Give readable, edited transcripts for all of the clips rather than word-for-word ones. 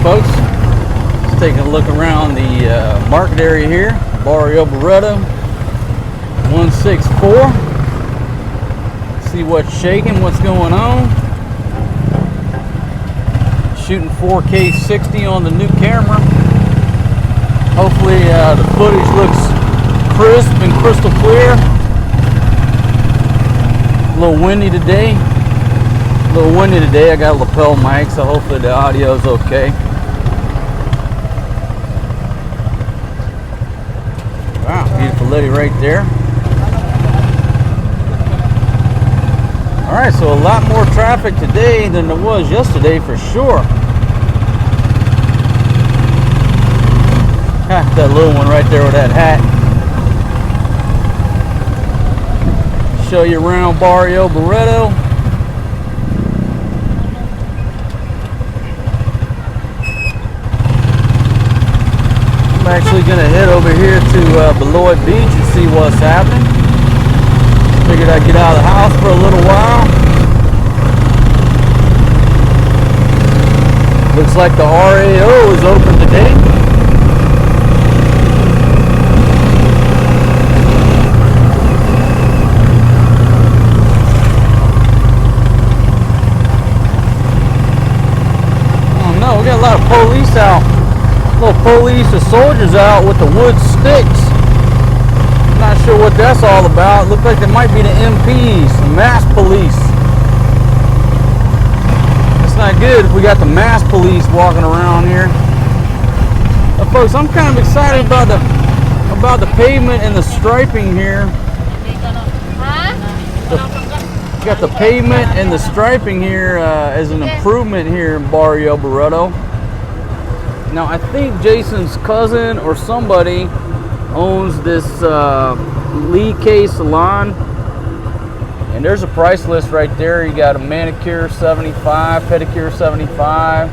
folks. Just taking a look around the market area here, Barrio Barretto, 164. See what's shaking, what's going on. Shooting 4K 60 on the new camera. Hopefully the footage looks crisp and crystal clear. A little windy today. I got a lapel mic, so hopefully the audio is okay. Wow, beautiful lady right there. Alright, so a lot more traffic today than there was yesterday for sure. That little one right there with that hat. Show you around Barrio Barretto. I'm actually going to head over here to Barrio Beach and see what's happening. Figured I'd get out of the house for a little while. Looks like the RAO is open today. We got a lot of police out, little police or soldiers out with the wood sticks. Not sure what that's all about. Looks like it might be the MPs, the mass police. That's not good if we got the mass police walking around here. But folks, I'm kind of excited about the pavement and the striping here. Got the pavement and the striping here as an improvement here in Barrio Barretto. Now I think Jason's cousin or somebody owns this Lee K Salon, and there's a price list right there. You got a manicure $75, pedicure $75,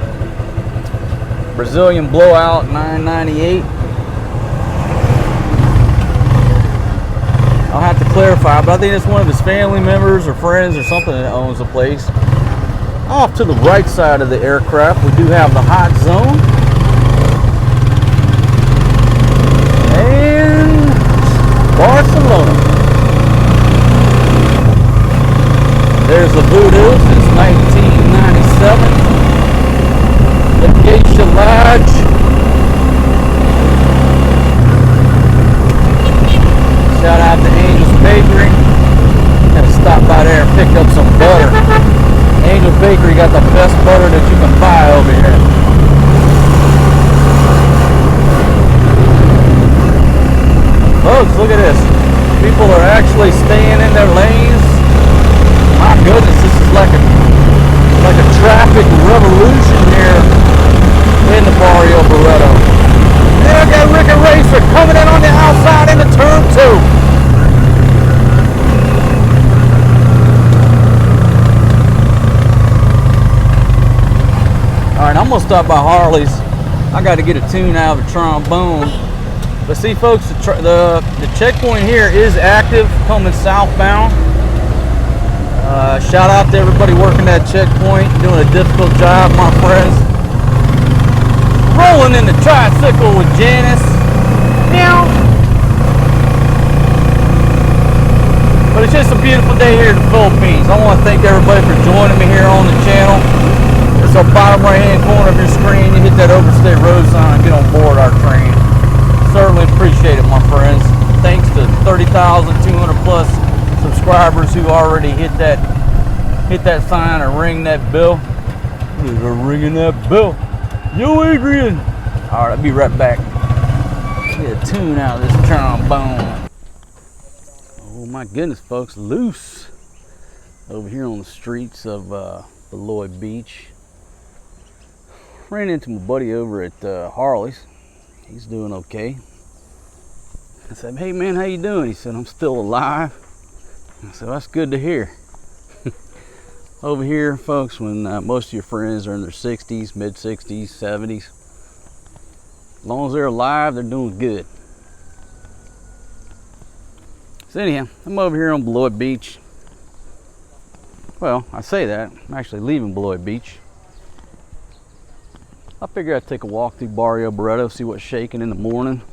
Brazilian blowout $9.98. I'll have to clarify, but I think it's one of his family members or friends or something that owns the place. Off to the right side of the aircraft, we do have the hot zone. And Barcelona. There's the Voodoo since 1997. The Geisha Lodge. Shout out to Angel's Bakery. Gotta stop by there and pick up some butter. Angel's Bakery got the best butter that you can buy over here. Folks, look at this. People are actually staying in their lanes. My goodness, this is like a traffic revolution here in the Barrio Barretto. Yeah, I got Rick and Racer coming in on the outside into turn 2. Alright, I'm going to stop by Harley's. I got to get a tune out of a trombone. But see folks, the checkpoint here is active coming southbound. Shout out to everybody working that checkpoint, doing a difficult job, my friends. Rolling in the tricycle with Janice. Meow. But it's just a beautiful day here in the Philippines. I want to thank everybody for joining me here on the channel. It's the bottom right hand corner of your screen. You hit that overstay road sign, get on board our train. Certainly appreciate it, my friends. Thanks to 30,200 plus subscribers who already hit that sign or ring that bell. They're ringing that bell. Yo, Adrian! Alright, I'll be right back. Get a tune out of this trombone. Oh my goodness, folks, loose over here on the streets of Barrio Beach. Ran into my buddy over at Harley's. He's doing okay. I said, hey man, how you doing? He said, I'm still alive. I said, that's good to hear. Over here, folks, when most of your friends are in their 60s, mid 60s, 70s, as long as they're alive, they're doing good. So anyhow, I'm over here on Barrio Beach. Well, I say that, I'm actually leaving Barrio Beach. I figured I'd take a walk through Barrio Barretto, see what's shaking in the morning.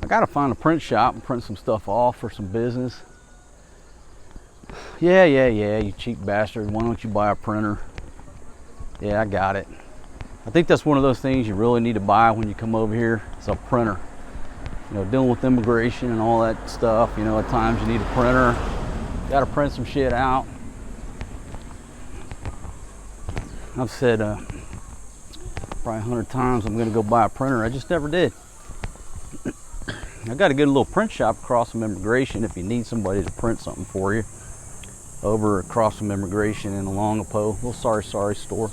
I gotta find a print shop and print some stuff off for some business. Yeah, you cheap bastard. Why don't you buy a printer? Yeah, I got it. I think that's one of those things you really need to buy when you come over here. It's a printer. You know, dealing with immigration and all that stuff, you know, at times you need a printer. Gotta print some shit out. I've said probably 100 times I'm gonna go buy a printer. I just never did. I got a good little print shop across from immigration if you need somebody to print something for you. Over across from immigration in Alongapo, little sorry store.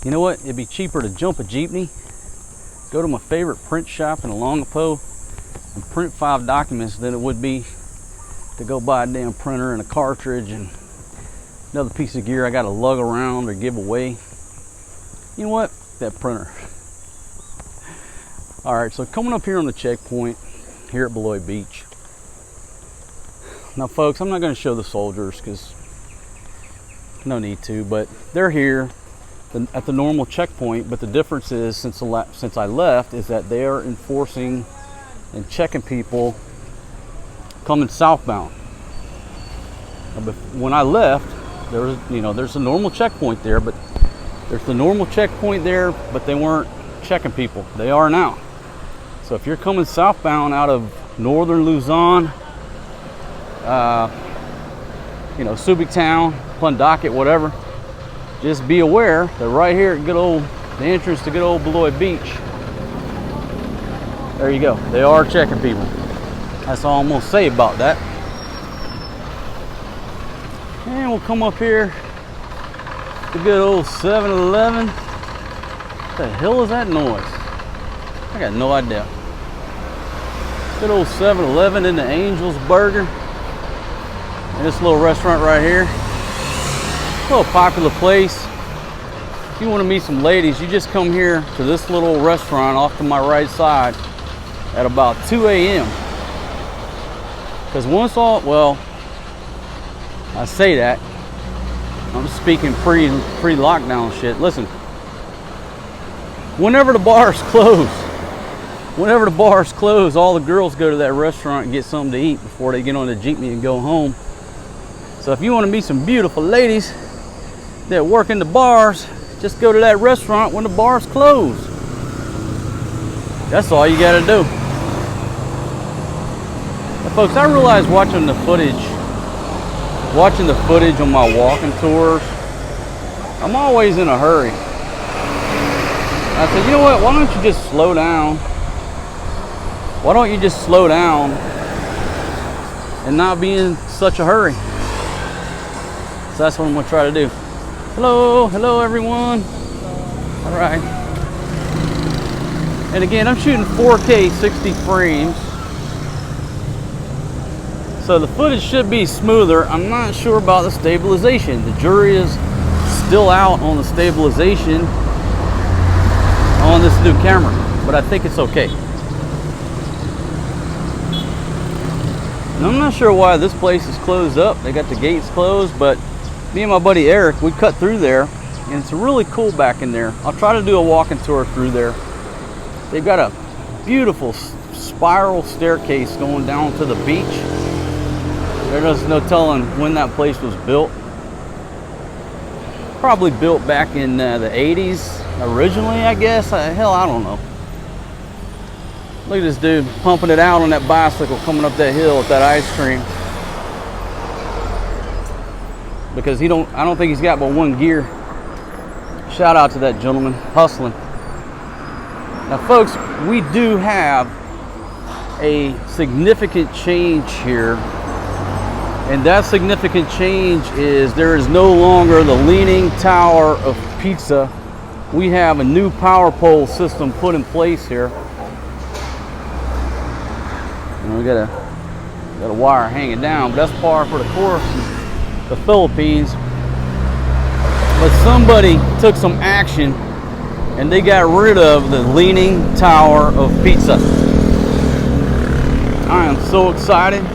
You know what? It'd be cheaper to jump a jeepney, go to my favorite print shop in Alongapo, and print 5 documents than it would be to go buy a damn printer and a cartridge and another piece of gear I got to lug around or give away. You know what? That printer. All right, so coming up here on the checkpoint here at Beloit Beach. Now, folks, I'm not going to show the soldiers because no need to, but they're here at the normal checkpoint. But the difference is since I left is that they are enforcing and checking people coming southbound. But when I left, there was, you know, there's a normal checkpoint there, but there's the normal checkpoint there, but they weren't checking people. They are now. So if you're coming southbound out of northern Luzon, you know, Subic Town, Plundocket, whatever, just be aware that right here at the entrance to good old Beloit Beach, there you go. They are checking people. That's all I'm gonna say about that. And we'll come up here to good old 7-Eleven. What the hell is that noise? I got no idea. Good old 7-Eleven in the Angel's Burger. And this little restaurant right here. A little popular place. If you want to meet some ladies, you just come here to this little restaurant off to my right side at about 2 a.m. Because well, I say that. I'm speaking pre-lockdown shit. Listen, whenever the bars close, all the girls go to that restaurant and get something to eat before they get on the jeepney and go home. So if you want to meet some beautiful ladies that work in the bars, just go to that restaurant when the bars close. That's all you got to do. Now, folks, I realize watching the footage on my walking tours, I'm always in a hurry. I said, you know what, why don't you just slow down? Why don't you just slow down and not be in such a hurry? So that's what I'm gonna try to do. Hello everyone. All right. And again, I'm shooting 4K 60 frames. So the footage should be smoother. I'm not sure about the stabilization. The jury is still out on the stabilization on this new camera, but I think it's okay. And I'm not sure why this place is closed up. They got the gates closed, but me and my buddy Eric, we cut through there, and it's really cool back in there. I'll try to do a walking tour through there. They've got a beautiful spiral staircase going down to the beach. There's no telling when that place was built. Probably built back in the 80s originally, I guess. Hell, I don't know. Look at this dude pumping it out on that bicycle coming up that hill with that ice cream. Because I don't think he's got but one gear. Shout out to that gentleman hustling. Now, folks, we do have a significant change here. And that significant change is there is no longer the leaning tower of pizza. We have a new power pole system put in place here. And we got a wire hanging down, but that's par for the course in the Philippines. But somebody took some action and they got rid of the leaning tower of pizza. I am so excited.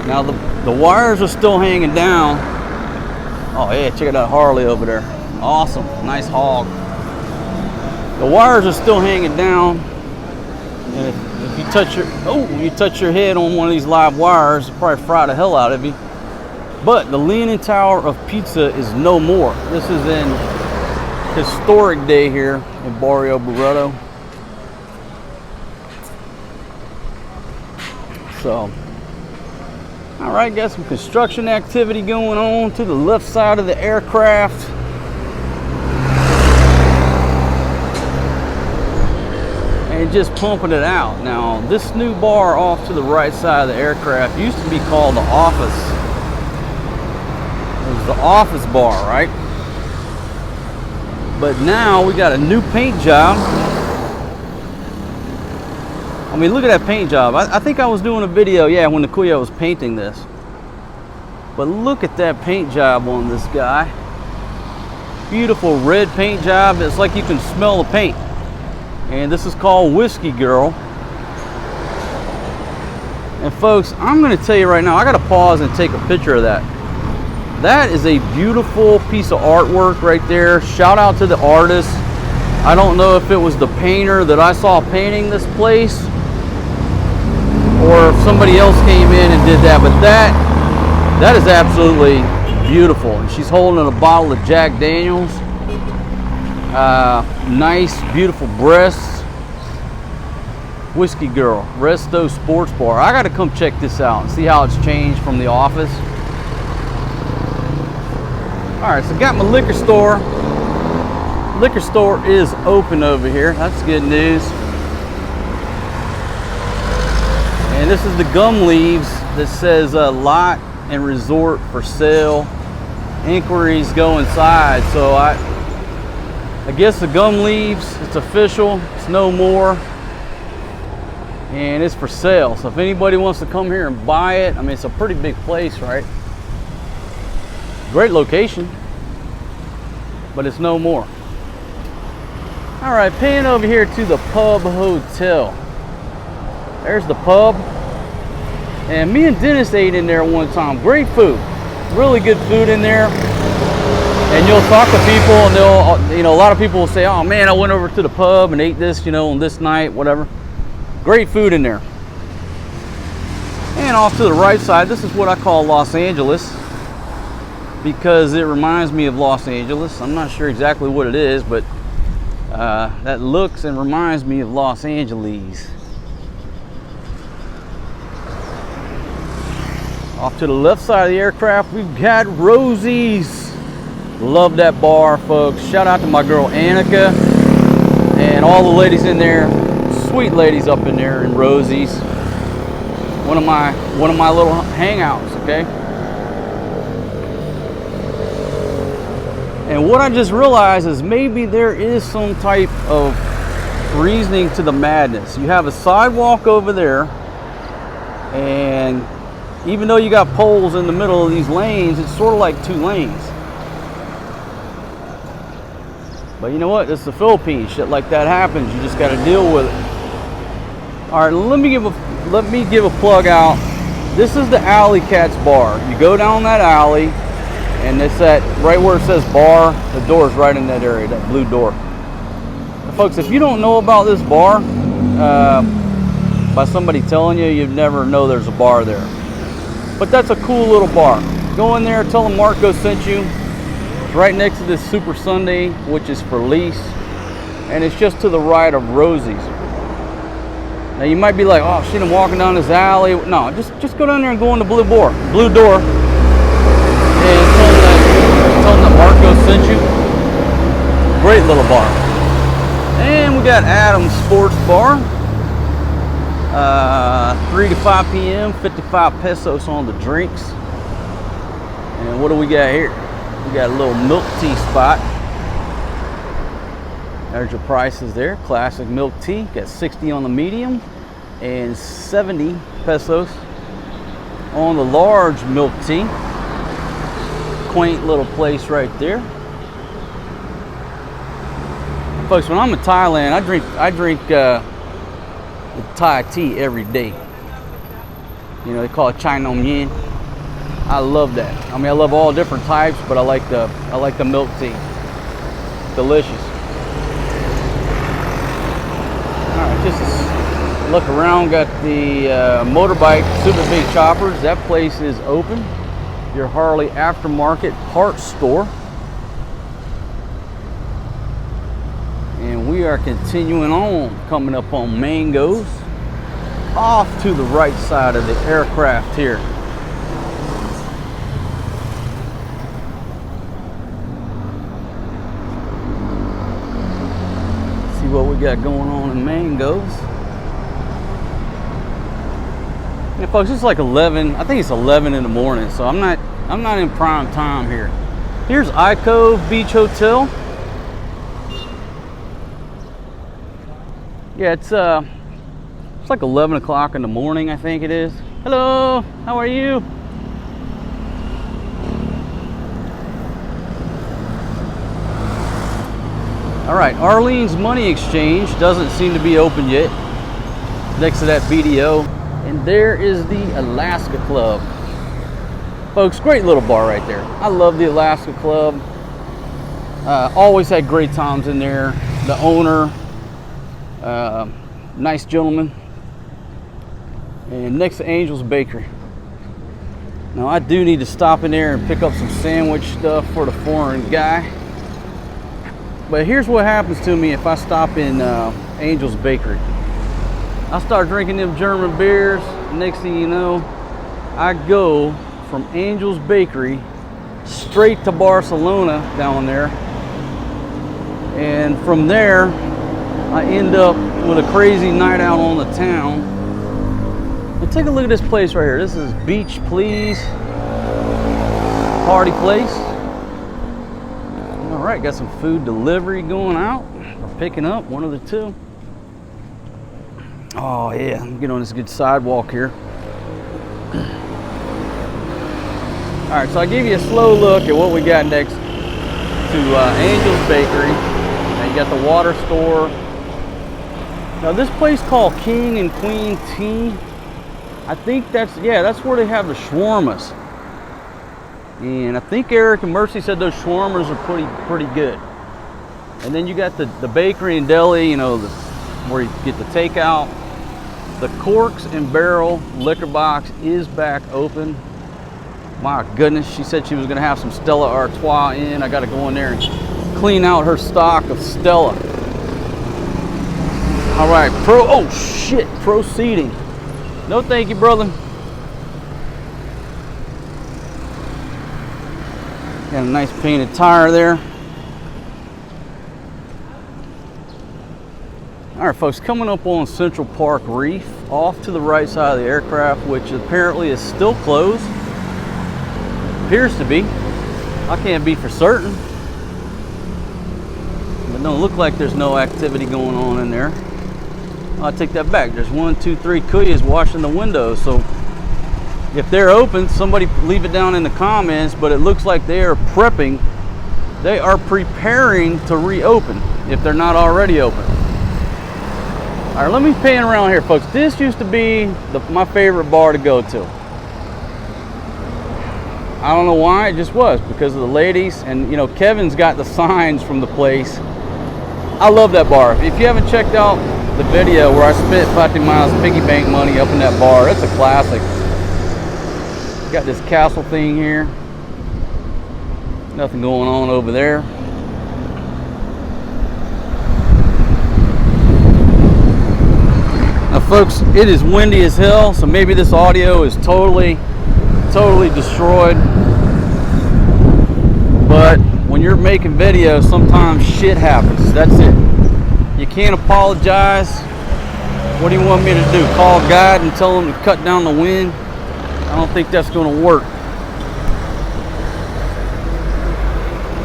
Now the wires are still hanging down, Oh yeah, check out that Harley over there. Awesome, nice hog. The wires are still hanging down, and if you touch your head on one of these live wires, it'll probably fry the hell out of you. But the Leaning Tower of Pizza is no more. This is in historic day here in Barrio Barretto. So, all right, got some construction activity going on to the left side of the aircraft. And just pumping it out. Now, this new bar off to the right side of the aircraft used to be called the office. It was the office bar, right? But now we got a new paint job. I mean, look at that paint job. I think I was doing a video, yeah, when Nakuya was painting this. But look at that paint job on this guy. Beautiful red paint job. It's like you can smell the paint. And this is called Whiskey Girl. And folks, I'm going to tell you right now, I got to pause and take a picture of that. That is a beautiful piece of artwork right there. Shout out to the artist. I don't know if it was the painter that I saw painting this place, or if somebody else came in and did that, but that is absolutely beautiful. And she's holding a bottle of Jack Daniels. Nice, beautiful breasts. Whiskey Girl, Resto Sports Bar. I got to come check this out and see how it's changed from the office. All right, so got my liquor store. Liquor store is open over here. That's good news. And this is the gum leaves that says lot and resort for sale. Inquiries go inside. So I guess the gum leaves, it's official, it's no more, and it's for sale. So if anybody wants to come here and buy it, I mean, it's a pretty big place, right? Great location, but it's no more. All right, pan over here to the Pub Hotel. There's the pub, and me and Dennis ate in there one time. Great food, really good food in there. And you'll talk to people, and they'll, you know, a lot of people will say, oh man, I went over to the pub and ate this, you know, on this night, whatever. Great food in there. And off to the right side, this is what I call Los Angeles, because it reminds me of Los Angeles. I'm not sure exactly what it is, but that looks and reminds me of Los Angeles. Off to the left side of the aircraft, we've got Rosie's. Love that bar, folks. Shout out to my girl Annika and all the ladies in there. Sweet ladies up in there in Rosie's. One of my little hangouts, okay? And what I just realized is maybe there is some type of reasoning to the madness. You have a sidewalk over there, and even though you got poles in the middle of these lanes, it's sort of like two lanes. But you know what? It's the Philippines. Shit like that happens. You just got to deal with it. All right, let me give a plug out. This is the Alley Cats bar. You go down that alley, and it's at right where it says bar. The door's right in that area, that blue door. Now, folks, if you don't know about this bar, by somebody telling you, you'd never know there's a bar there. But that's a cool little bar. Go in there, tell them Marco sent you. Right next to this Super Sunday, which is for lease, and it's just to the right of Rosie's. Now you might be like, oh shit, I'm walking down this alley. No, just go down there and go in the blue door, and tell them that Marco sent you. Great little bar. And we got Adam's Sports Bar. 3 to 5 p.m., 55 pesos on the drinks. And what do we got here? We got a little milk tea spot. There's your prices there. Classic milk tea. Got 60 on the medium and 70 pesos on the large milk tea. Quaint little place right there. Folks, when I'm in Thailand, I drink the Thai tea every day. You know, they call it Chai Nom Yin. I love that. I mean, I love all different types, but I like the milk tea. Delicious. All right, just a look around. Got the motorbike super big choppers. That place is open. Your Harley aftermarket parts store. And we are continuing on, coming up on Mangoes, off to the right side of the aircraft here. See what we got going on in Mangoes. Yeah, folks, it's like 11. I think it's 11 in the morning, so I'm not in prime time here. Here's Icove Beach Hotel. Yeah, it's like 11 o'clock in the morning, I think it is. Hello, how are you? All right, Arlene's Money Exchange doesn't seem to be open yet. Next to that BDO. And there is the Alaska Club. Folks, great little bar right there. I love the Alaska Club. Always had great times in there. The owner, nice gentleman. And next to Angel's Bakery. Now I do need to stop in there and pick up some sandwich stuff for the foreign guy. But here's what happens to me if I stop in Angel's Bakery. I start drinking them German beers. Next thing you know, I go from Angel's Bakery straight to Barcelona down there. And from there, I end up with a crazy night out on the town. And take a look at this place right here. This is Beach Please party place. All right, got some food delivery going out or picking up, one of the two. Oh yeah, let me get on this good sidewalk here. All right, so I give you a slow look at what we got next to Angel's Bakery. Now you got the water store. Now this place called King and Queen Tea, I think that's where they have the shawarmas. And I think Eric and Mercy said those shawarmas are pretty good. And then you got the bakery and deli, you know, where you get the takeout. The Corks and Barrel liquor box is back open. My goodness, she said she was gonna have some Stella Artois in. I gotta go in there and clean out her stock of Stella. All right, proceeding. No thank you, brother. Got a nice painted tire there. All right, folks, coming up on Central Park Reef, off to the right side of the aircraft, which apparently is still closed. Appears to be. I can't be for certain. But don't look like there's no activity going on in there. I take that back. There's 1, 2, 3 Kuyas washing the windows. So if they're open, somebody leave it down in the comments, but it looks like they are prepping. They are preparing to reopen if they're not already open. All right, let me pan around here, folks. This used to be my favorite bar to go to. I don't know why, it just was because of the ladies. And you know, Kevin's got the signs from the place. I love that bar. If you haven't checked out the video where I spent 50 miles piggy bank money up in that bar, it's a classic. Got this castle thing here. Nothing going on over there. Now folks, it is windy as hell, so maybe this audio is totally destroyed. But when you're making videos, sometimes shit happens. That's it. You can't apologize. What do you want me to do? Call a guide and tell him to cut down the wind? I don't think that's going to work.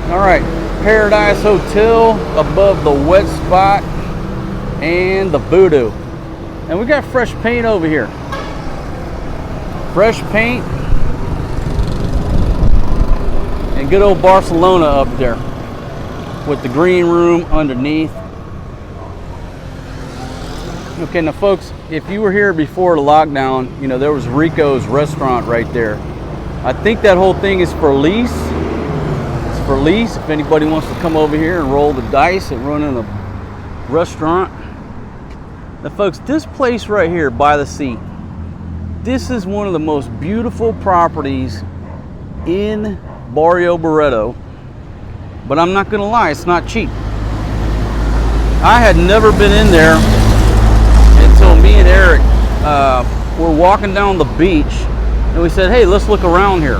All right, Paradise Hotel above the Wet Spot and the Voodoo. And we got fresh paint over here. Fresh paint. And good old Barcelona up there with the green room underneath. Okay, now folks, if you were here before the lockdown, you know, there was Rico's restaurant right there. I think that whole thing is for lease. It's for lease if anybody wants to come over here and roll the dice and run in a restaurant. Now folks, this place right here by the sea, this is one of the most beautiful properties in Barrio Barretto, but I'm not gonna lie, it's not cheap. I had never been in there until me and Eric were walking down the beach and we said, hey, let's look around here.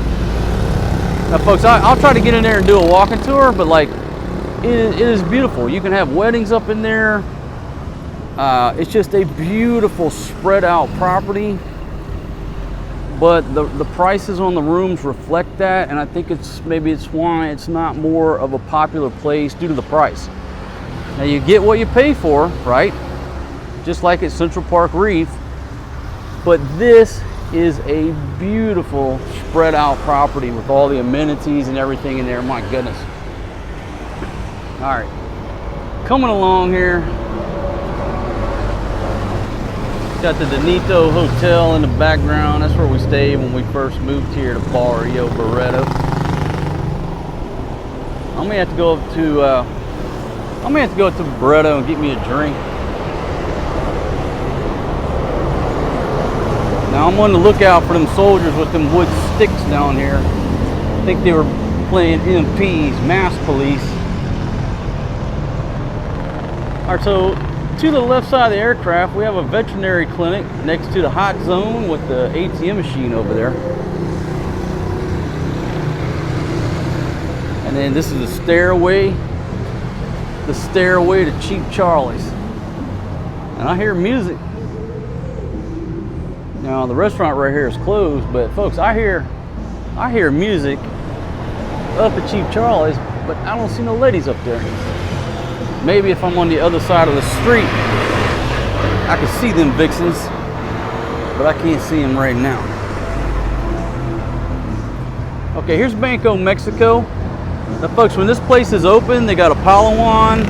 Now folks, I'll try to get in there and do a walking tour, but like it is beautiful. You can have weddings up in there. It's just a beautiful spread out property, but the prices on the rooms reflect that, and I think maybe it's why it's not more of a popular place due to the price. Now you get what you pay for, right? Just like at Central Park Reef, but this is a beautiful spread out property with all the amenities and everything in there. My goodness. All right, coming along here, got the Donito Hotel in the background. That's where we stayed when we first moved here to Barrio Barretto. I'm gonna have to go up to Barretto and get me a drink. Now I'm on the lookout for them soldiers with them wood sticks down here. I think they were playing MPs, mass police. All right, so to the left side of the aircraft, we have a veterinary clinic next to the hot zone with the ATM machine over there. And then this is the stairway to Cheap Charlie's. And I hear music. Now the restaurant right here is closed, but folks, I hear music up at Cheap Charlie's, but I don't see no ladies up there. Maybe if I'm on the other side of the street, I can see them vixens, but I can't see them right now. Okay, here's Banco Mexico. Now folks, when this place is open, they got a Palawan,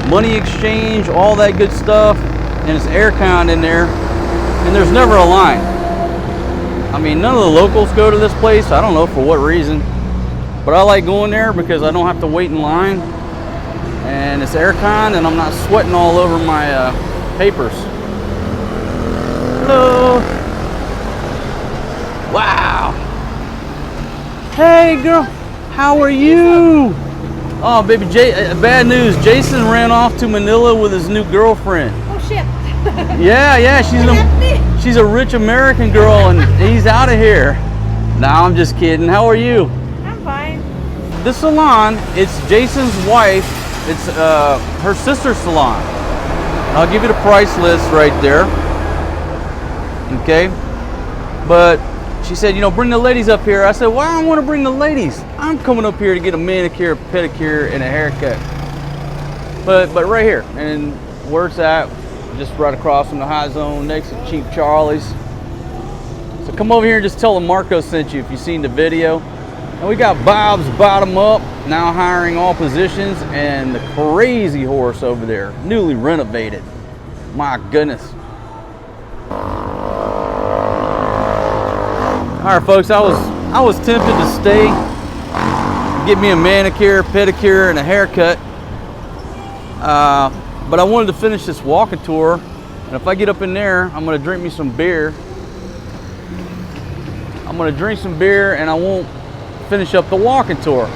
money exchange, all that good stuff, and it's aircon in there, and there's never a line. I mean, none of the locals go to this place. I don't know for what reason, but I like going there because I don't have to wait in line. And it's aircon, and I'm not sweating all over my papers. Hello. Wow. Hey, girl. How are you? Oh, baby, bad news. Jason ran off to Manila with his new girlfriend. Oh, shit. Yeah. She's a rich American girl, and he's out of here. Nah, I'm just kidding. How are you? I'm fine. This salon, it's Jason's wife. It's her sister's salon. I'll give you the price list right there. Okay, but she said, you know, bring the ladies up here. I said, why do I want to bring the ladies? I'm coming up here to get a manicure, pedicure, and a haircut. But right here, and where it's at, just right across from the hot zone, next to Cheap Charlie's. So come over here and just tell them Marco sent you if you've seen the video. And we got Bob's Bottom Up, now hiring all positions, and the Crazy Horse over there, newly renovated. My goodness. All right, folks, I was tempted to stay, get me a manicure, pedicure, and a haircut, but I wanted to finish this walking tour. And if I get up in there, I'm gonna drink me some beer. I'm gonna drink some beer, and I won't finish up the walking tour.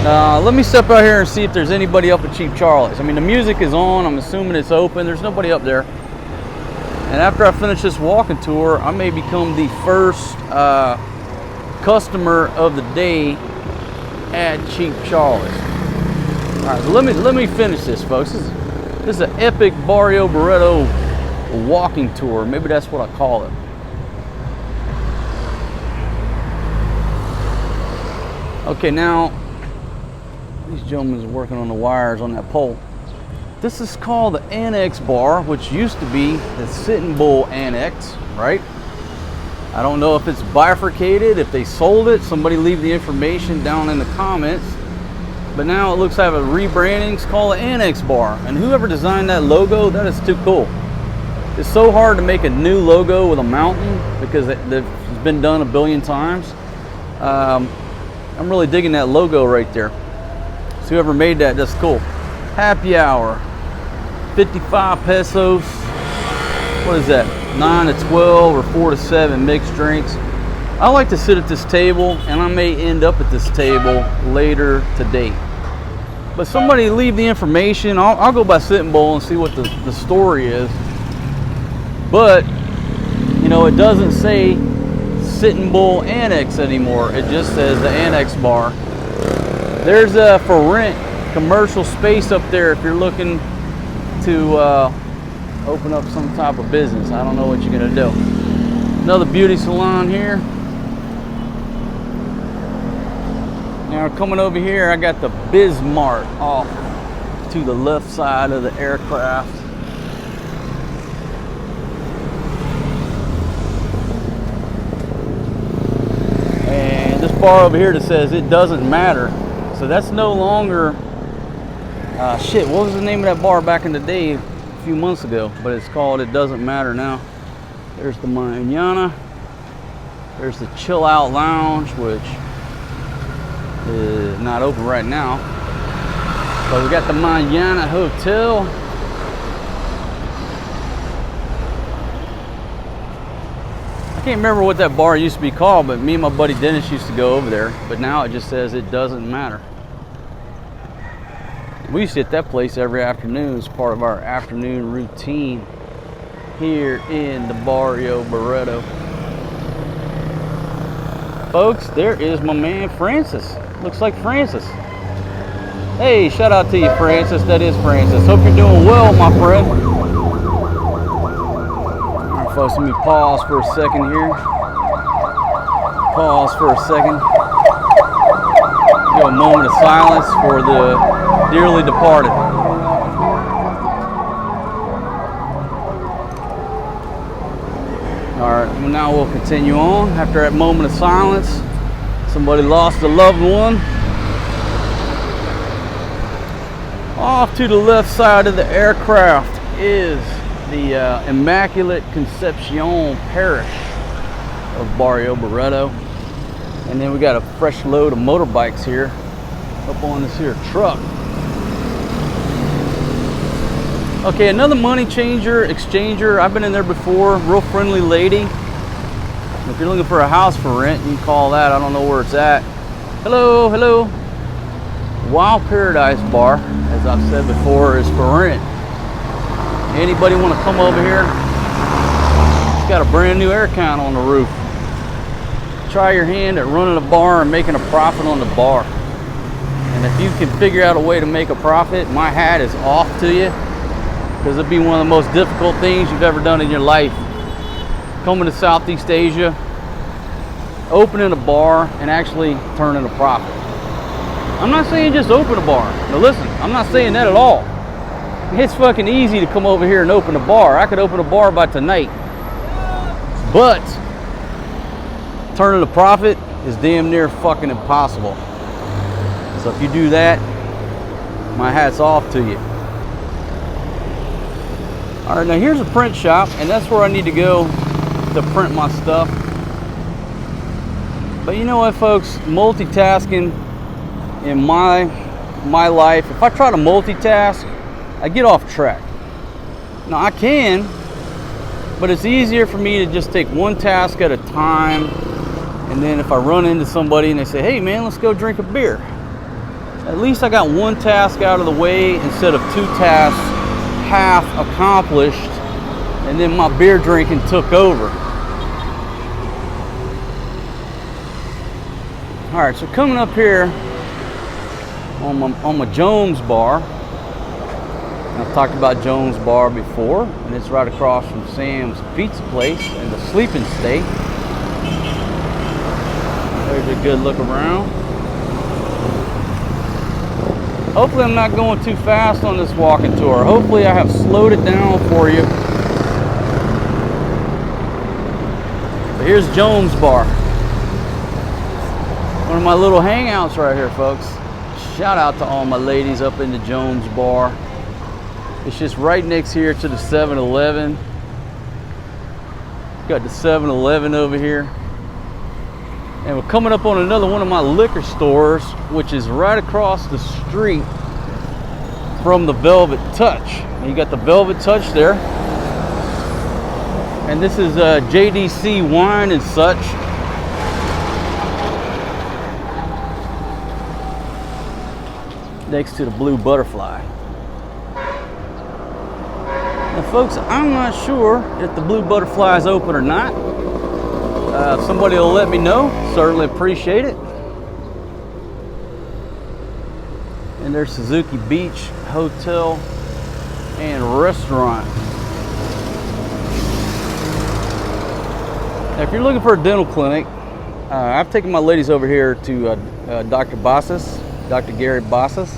Let me step out here and see if there's anybody up at Cheap Charlie's. I mean, the music is on. I'm assuming it's open. There's nobody up there. And after I finish this walking tour, I may become the first customer of the day at Cheap Charlie's. All right, so let me finish this, folks. This is an epic Barrio Barretto walking tour. Maybe that's what I call it. Okay, now these gentlemen are working on the wires on that pole. This is called the Annex Bar, which used to be the Sitting Bull Annex, right? I don't know if it's bifurcated, if they sold it. Somebody leave the information down in the comments. But now it looks like a rebranding. It's called the Annex Bar. And whoever designed that logo, that is too cool. It's so hard to make a new logo with a mountain because there's been done a billion times. I'm really digging that logo right there. So whoever made that, that's cool. Happy hour, 55 pesos. What is that? 9 to 12 or 4 to 7 mixed drinks. I like to sit at this table, and I may end up at this table later today. But somebody leave the information. I'll go by Sitting Bull and see what the story is. But, you know, it doesn't say Sitting Bull Annex anymore. It just says the Annex Bar. There's a for rent commercial space up there if you're looking to open up some type of business. I don't know what you're gonna do. Another beauty salon here. Now coming over here, I got the Bismarck off to the left side of the aircraft. And this bar over here that says it doesn't matter. So that's no longer, shit, what was the name of that bar back in the day a few months ago? But it's called It Doesn't Matter now. There's the Mañana. There's the Chill Out Lounge, which is not open right now. But we got the Mañana Hotel. I can't remember what that bar used to be called, but me and my buddy Dennis used to go over there. But now it just says It Doesn't Matter. We used to hit that place every afternoon as part of our afternoon routine here in the Barrio Barretto. Folks, there is my man Francis. Looks like Francis. Hey, shout out to you, Francis. That is Francis. Hope you're doing well, my friend. All right, folks, let me pause for a second here. Pause for a second. Do a moment of silence for the dearly departed. All right, well, now we'll continue on. After that moment of silence, somebody lost a loved one. Off to the left side of the aircraft is the Immaculate Concepcion Parish of Barrio Barretto. And then we got a fresh load of motorbikes here up on this here truck. Okay, another money changer, exchanger. I've been in there before. Real friendly lady. If you're looking for a house for rent, you can call that. I don't know where it's at. Hello, hello. Wild Paradise Bar, as I've said before, is for rent. Anybody want to come over here? It's got a brand new air count on the roof. Try your hand at running a bar and making a profit on the bar. And if you can figure out a way to make a profit, my hat is off to you, because it'd be one of the most difficult things you've ever done in your life. Coming to Southeast Asia, opening a bar, and actually turning a profit. I'm not saying just open a bar. Now listen, I'm not saying that at all. It's fucking easy to come over here and open a bar. I could open a bar by tonight. But turning a profit is damn near fucking impossible. So if you do that, my hat's off to you. All right, now here's a print shop, and that's where I need to go to print my stuff. But you know what, folks? Multitasking in my life, if I try to multitask, I get off track. Now I can, but it's easier for me to just take one task at a time. And then if I run into somebody and they say, hey man, let's go drink a beer, at least I got one task out of the way instead of two tasks half accomplished, and then my beer drinking took over. All right, so coming up here on my Jones Bar. I've talked about Jones Bar before, and it's right across from Sam's Pizza Place and the Sleeping State. There's a good look around. Hopefully I'm not going too fast on this walking tour. Hopefully I have slowed it down for you. But here's Jones Bar. One of my little hangouts right here, folks. Shout out to all my ladies up in the Jones Bar. It's just right next here to the 7-Eleven. Got the 7-Eleven over here. And we're coming up on another one of my liquor stores, which is right across the street from the Velvet Touch. And you got the Velvet Touch there. And this is JDC Wine and such. Next to the Blue Butterfly. Now folks, I'm not sure if the Blue Butterfly is open or not. If somebody will let me know, certainly appreciate it. And there's Suzuki Beach Hotel and Restaurant. Now, if you're looking for a dental clinic, I've taken my ladies over here to Dr. Bassas, Dr. Gary Bassas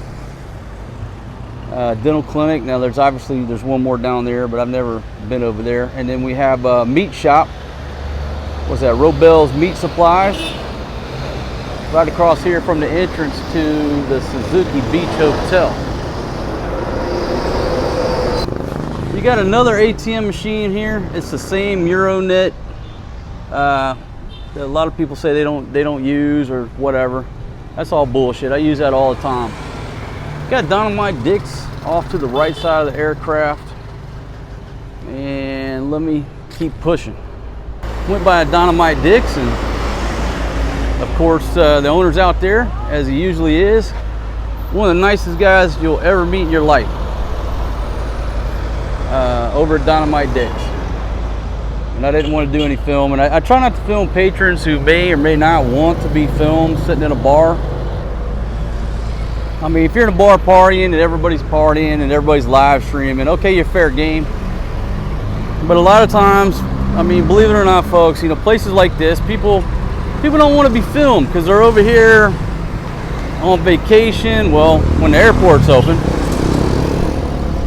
dental clinic. Now there's one more down there, but I've never been over there. And then we have a meat shop. What's that? Robel's Meat Supplies, right across here from the entrance to the Suzuki Beach Hotel. You got another ATM machine here. It's the same Euronet that a lot of people say they don't use or whatever. That's all bullshit. I use that all the time. Got Dynamite Dicks off to the right side of the aircraft, and let me keep pushing. Went by a Dynamite Dicks, and of course the owner's out there, as he usually is. One of the nicest guys you'll ever meet in your life. Over at Dynamite Dicks. And I didn't want to do any film, and I try not to film patrons who may or may not want to be filmed sitting in a bar. I mean, if you're in a bar partying and everybody's partying and everybody's live streaming, okay, you're fair game. But a lot of times, I mean, believe it or not, folks, you know, places like this, people don't want to be filmed because they're over here on vacation. Well, when the airport's open,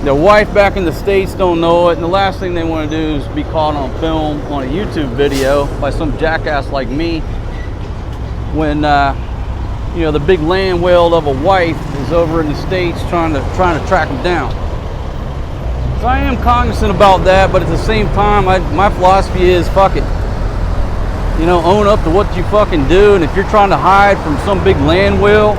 their wife back in the States don't know it, and the last thing they want to do is be caught on film on a YouTube video by some jackass like me when you know, the big land whale of a wife is over in the States trying to track them down. So I am cognizant about that, but at the same time, my philosophy is, fuck it. You know, own up to what you fucking do, and if you're trying to hide from some big land whale,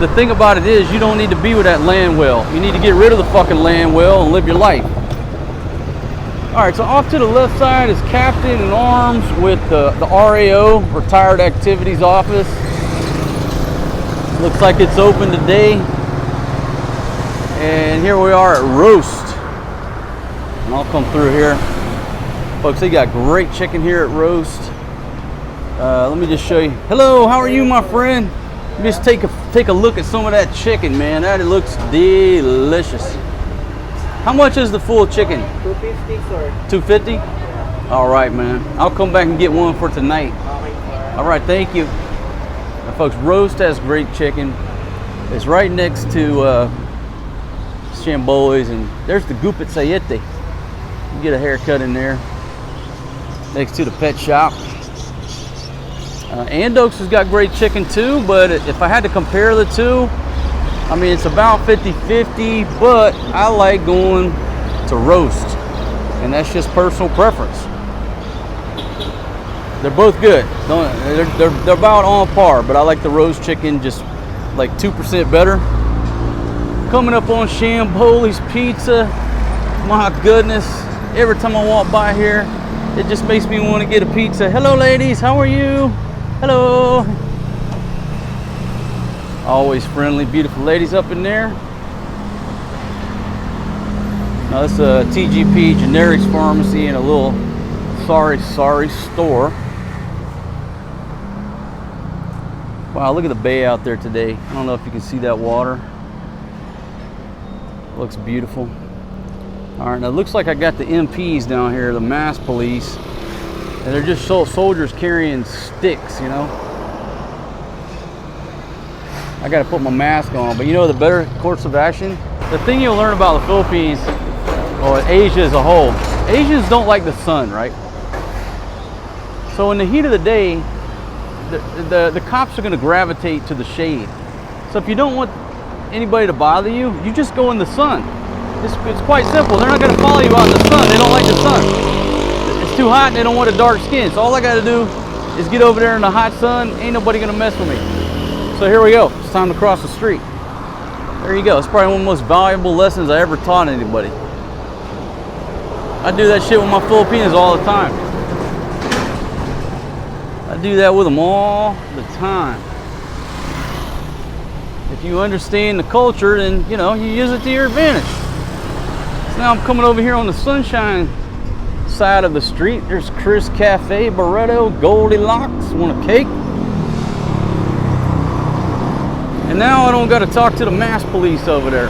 the thing about it is you don't need to be with that land whale. You need to get rid of the fucking land whale and live your life. Alright, so off to the left side is Captain in Arms with the RAO, Retired Activities Office. Looks like it's open today. And here we are at Roast. And I'll come through here. Folks, they got great chicken here at Roast. Let me just show you. Hello, how are you, my friend? Just take a look at some of that chicken, man. That looks delicious. How much is the full chicken? $250, sir. $250? Yeah. All right, man. I'll come back and get one for tonight. All right, thank you. Now, folks, Roast has great chicken. It's right next to Chamboli's, and there's the Goupit Sayete. You get a haircut in there. Next to the pet shop. Andox has got great chicken too, but if I had to compare the two, I mean, it's about 50-50, but I like going to Roast, and that's just personal preference. They're both good. They're about on par, but I like the Roast chicken just like 2% better. Coming up on Chamboli's Pizza. My goodness, every time I walk by here, it just makes me want to get a pizza. Hello, ladies, how are you? Hello. Always friendly, beautiful ladies up in there. Now this is a TGP Generics Pharmacy and a little sorry store. Wow, look at the bay out there today. I don't know if you can see that water. Looks beautiful. All right, now it looks like I got the MPs down here, the mass police, and they're just soldiers carrying sticks, you know. I got to put my mask on, but you know the better course of action? The thing you'll learn about the Philippines, or Asia as a whole, Asians don't like the sun, right? So in the heat of the day, the cops are going to gravitate to the shade. So if you don't want anybody to bother you, you just go in the sun. It's quite simple. They're not going to follow you out in the sun. They don't like the sun. It's too hot and they don't want a dark skin. So all I got to do is get over there in the hot sun. Ain't nobody gonna mess with me. So here we go. It's time to cross the street. There you go. It's probably one of the most valuable lessons I ever taught anybody. I do that shit with my Filipinos all the time. I do that with them all the time. If you understand the culture, then you know you use it to your advantage. So now I'm coming over here on the sunshine side of the street. There's Chris Cafe, Barretto, Goldilocks. Want a cake? And now I don't got to talk to the mass police over there,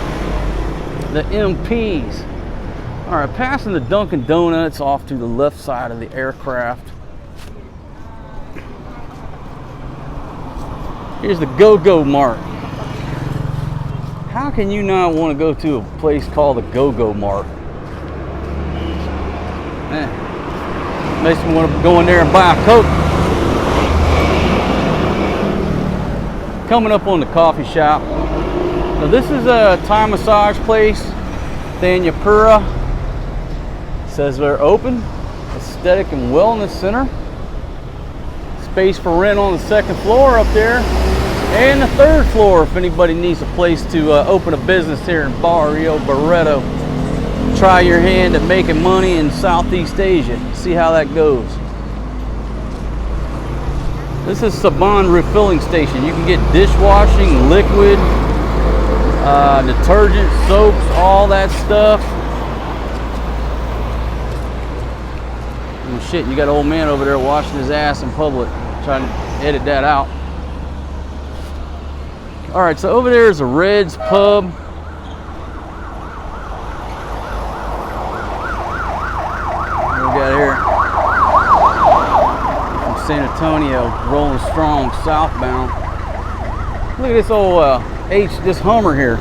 the MPs. All right, passing the Dunkin' Donuts off to the left side of the aircraft. Here's the Go-Go Mart. How can you not want to go to a place called the Go-Go Mart? Makes me want to go in there and buy a Coke. Coming up on the coffee shop. Now this is a Thai massage place, Thanyapura. Says they're open. Aesthetic and Wellness Center. Space for rent on the second floor up there. And the third floor if anybody needs a place to open a business here in Barrio Barretto. Try your hand at making money in Southeast Asia. See how that goes. This is Saban refilling station. You can get dishwashing, liquid, detergent, soaps, all that stuff. Oh shit, you got an old man over there washing his ass in public. Trying to edit that out. All right, so over there is a Red's Pub. What we got here? From San Antonio, rolling strong southbound. Look at this old this Hummer here.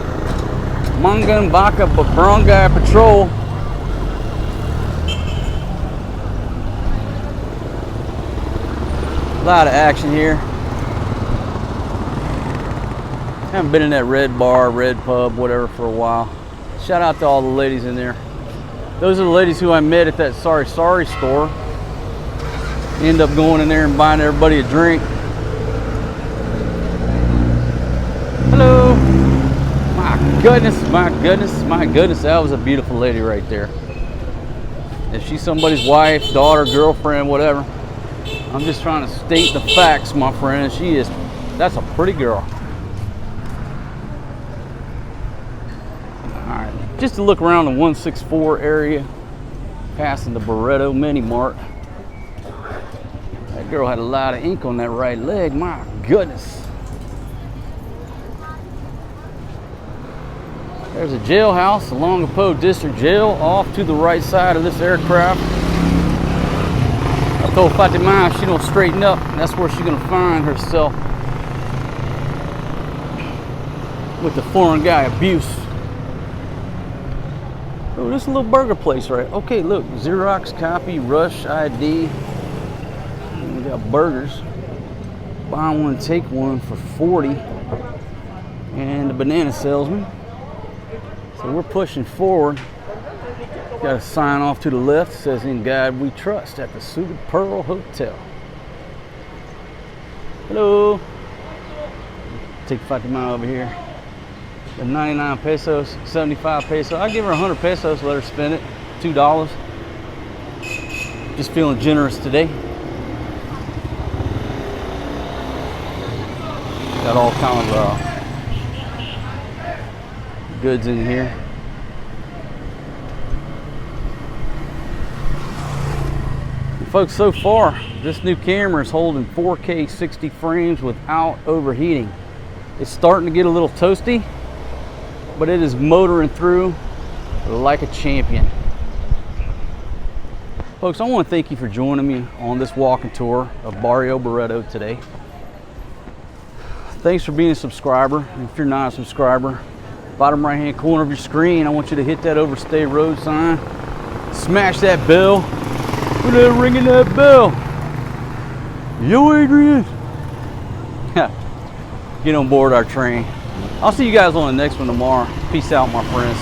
Mangan Baka Barangay Patrol. A lot of action here. Haven't been in that Red Bar, Red Pub, whatever for a while. Shout out to all the ladies in there. Those are the ladies who I met at that Sorry store. End up going in there and buying everybody a drink. Hello. My goodness, my goodness, my goodness. That was a beautiful lady right there. If she's somebody's wife, daughter, girlfriend, whatever. I'm just trying to state the facts, my friend. That's a pretty girl. Alright, just to look around the 164 area, passing the Barretto Mini Mart. That girl had a lot of ink on that right leg, my goodness. There's a jailhouse, the Longapo District Jail, off to the right side of this aircraft. I told Fatima if she don't straighten up, that's where she's gonna find herself with the foreign guy abuse. Oh, this is a little burger place, right? Okay, look, Xerox copy, Rush ID. We got burgers. Buy one, take one for 40. And the banana salesman. So we're pushing forward. Got a sign off to the left, says "In God We Trust" at the Sugar Pearl Hotel. Hello. Take Fatima over here. The 99 pesos, 75 pesos. I give her 100 pesos, let her spend it. $2. Just feeling generous today. Got all kind of goods in here. Folks, so far this new camera is holding 4K 60 frames without overheating. It's starting to get a little toasty, but it is motoring through like a champion. Folks, I want to thank you for joining me on this walking tour of Barrio Barretto today. Thanks for being a subscriber. If you're not a subscriber, bottom right hand corner of your screen, I want you to hit that overstay road sign, smash that bell. Look at that ringing that bell. Yo, Adrian. Get on board our train. I'll see you guys on the next one tomorrow. Peace out, my friends.